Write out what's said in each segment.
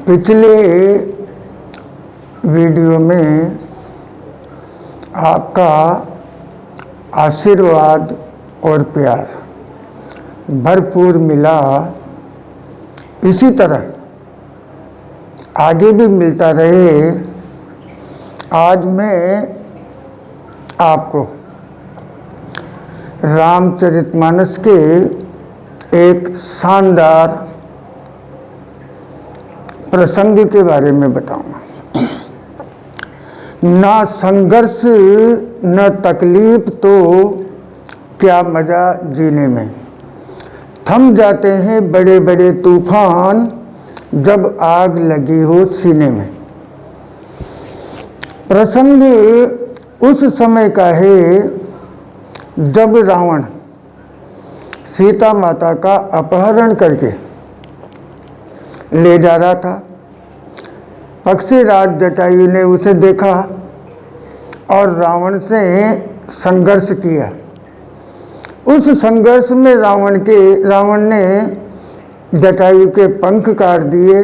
पिछले वीडियो में आपका आशीर्वाद और प्यार भरपूर मिला। इसी तरह आगे भी मिलता रहे। आज मैं आपको रामचरितमानस के एक शानदार प्रसंग के बारे में बताऊंगा। ना संघर्ष न तकलीफ तो क्या मज़ा जीने में। थम जाते हैं बड़े बड़े तूफान जब आग लगी हो सीने में। प्रसंग उस समय का है जब रावण सीता माता का अपहरण करके ले जा रहा था। पक्षीराज जटायु ने उसे देखा और रावण से संघर्ष किया। उस संघर्ष में रावण ने जटायु के पंख काट दिए।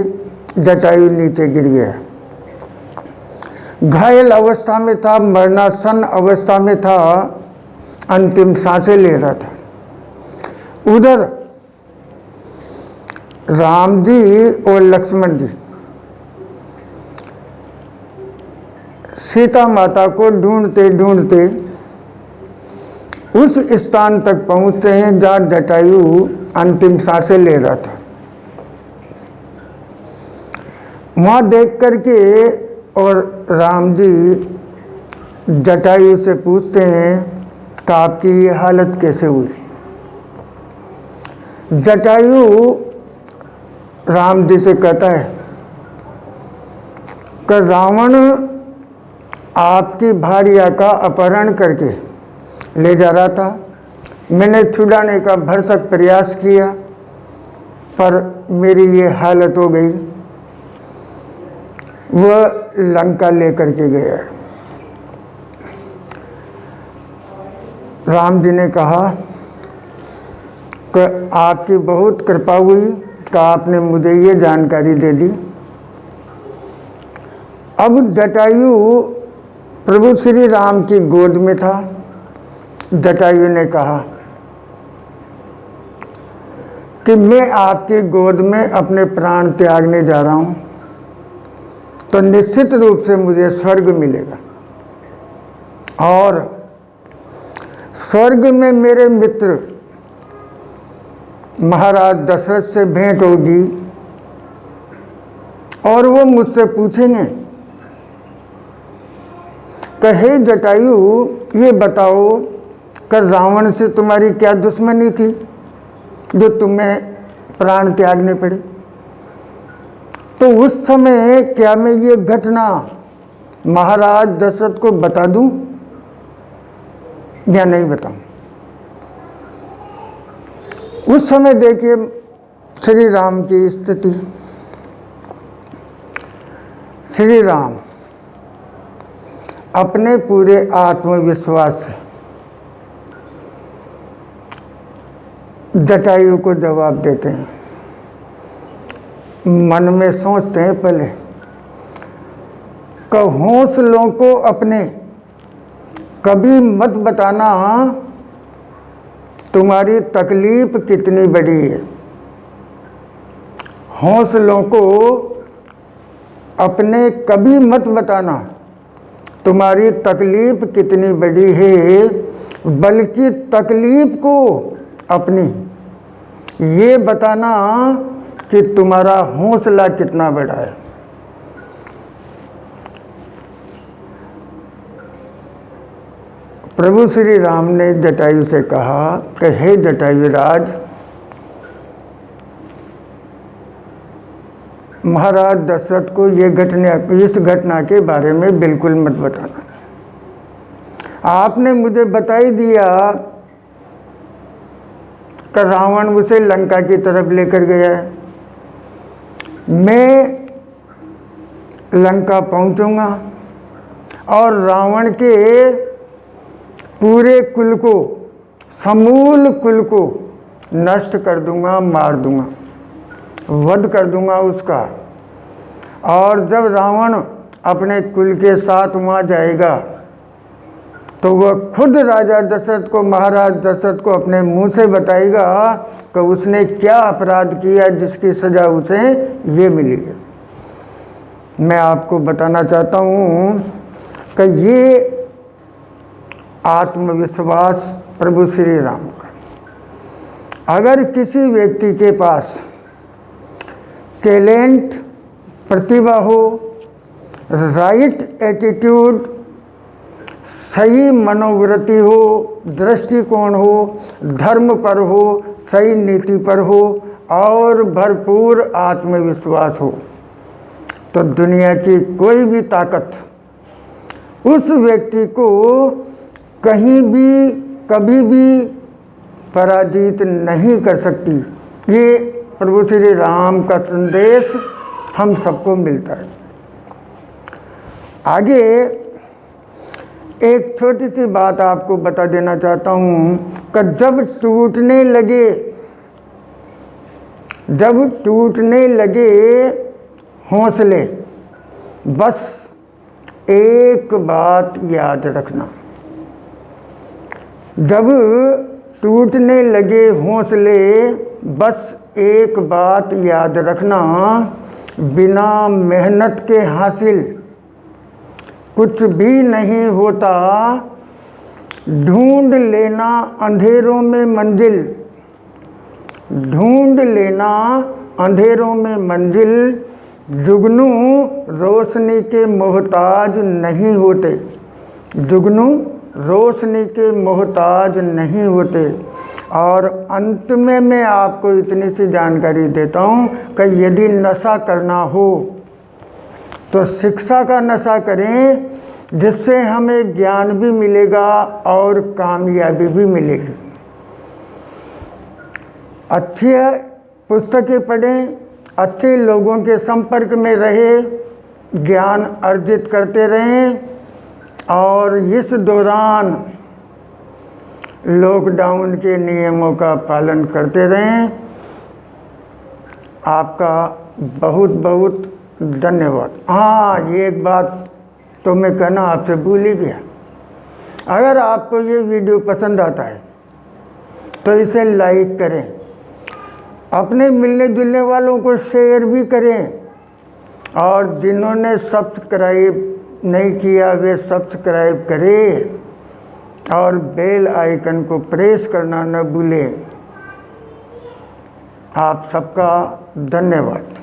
जटायु नीचे गिर गया। घायल अवस्था में था, मरणासन अवस्था में था, अंतिम सांसें ले रहा था। उधर राम जी और लक्ष्मण जी सीता माता को ढूंढते ढूंढते उस स्थान तक पहुंचते हैं जहाँ जटायु अंतिम सांसें ले रहा था। वहाँ देख करके और राम जी जटायु से पूछते हैं कि आपकी ये हालत कैसे हुई। जटायु राम जी से कहता है कि रावण आपकी भार्या का अपहरण करके ले जा रहा था। मैंने छुड़ाने का भरसक प्रयास किया पर मेरी ये हालत हो गई। वह लंका लेकर के गया। राम जी ने कहा कि आपकी बहुत कृपा हुई कि आपने मुझे ये जानकारी दे दी। अब जटायु प्रभु श्री राम की गोद में था। जटायु ने कहा कि मैं आपकी गोद में अपने प्राण त्यागने जा रहा हूँ, तो निश्चित रूप से मुझे स्वर्ग मिलेगा और स्वर्ग में मेरे मित्र महाराज दशरथ से भेंट होगी और वो मुझसे पूछेंगे कि हे जटायु, ये बताओ कि रावण से तुम्हारी क्या दुश्मनी थी जो तुम्हें प्राण त्यागने पड़े। तो उस समय क्या मैं ये घटना महाराज दशरथ को बता दूं या नहीं बताऊं। उस समय देखिए श्री राम की स्थिति। श्री राम अपने पूरे आत्मविश्वास से जटायु को जवाब देते हैं। मन में सोचते हैं पहले कि हौसलों को अपने कभी मत बताना तुम्हारी तकलीफ कितनी बड़ी है। हौसलों को अपने कभी मत बताना तुम्हारी तकलीफ कितनी बड़ी है, बल्कि तकलीफ को अपनी ये बताना कि तुम्हारा हौसला कितना बड़ा है। प्रभु श्री राम ने जटायु से कहा कि हे जटायु राज, महाराज दशरथ को इस घटना के बारे में बिल्कुल मत बताना। आपने मुझे बता ही दिया कि रावण उसे लंका की तरफ लेकर गया है। मैं लंका पहुंचूंगा और रावण के पूरे कुल को, समूल कुल को नष्ट कर दूंगा, मार दूंगा, वध कर दूंगा उसका। और जब रावण अपने कुल के साथ वहाँ जाएगा तो वह खुद राजा दशरथ को, महाराज दशरथ को अपने मुंह से बताएगा कि उसने क्या अपराध किया जिसकी सज़ा उसे ये मिली है। मैं आपको बताना चाहता हूँ कि ये आत्मविश्वास प्रभु श्री राम का, अगर किसी व्यक्ति के पास टैलेंट, प्रतिभा हो, राइट एटीट्यूड, सही मनोवृत्ति हो, दृष्टिकोण हो, धर्म पर हो, सही नीति पर हो और भरपूर आत्मविश्वास हो, तो दुनिया की कोई भी ताकत उस व्यक्ति को कहीं भी कभी भी पराजित नहीं कर सकती। ये प्रभु श्री राम का संदेश हम सबको मिलता है। आगे एक छोटी सी बात आपको बता देना चाहता हूँ कि जब टूटने लगे हौसले, बस एक बात याद रखना, जब टूटने लगे हौसले, बस एक बात याद रखना, बिना मेहनत के हासिल कुछ भी नहीं होता। ढूंढ लेना अंधेरों में मंजिल, ढूंढ लेना अंधेरों में मंजिल, जुगनू रोशनी के मोहताज नहीं होते, जुगनू रोशनी के मोहताज नहीं होते। और अंत में मैं आपको इतनी सी जानकारी देता हूँ कि यदि नशा करना हो तो शिक्षा का नशा करें, जिससे हमें ज्ञान भी मिलेगा और कामयाबी भी मिलेगी। अच्छी पुस्तकें पढ़ें, अच्छे लोगों के संपर्क में रहे, ज्ञान अर्जित करते रहें और इस दौरान लॉकडाउन के नियमों का पालन करते रहें। आपका बहुत बहुत धन्यवाद। हाँ, ये एक बात तो मैं कहना आपसे भूल ही गया, अगर आपको ये वीडियो पसंद आता है तो इसे लाइक करें, अपने मिलने जुलने वालों को शेयर भी करें और जिन्होंने सब्सक्राइब नहीं किया वे सब्सक्राइब करें और बेल आइकन को प्रेस करना न भूलें। आप सबका धन्यवाद।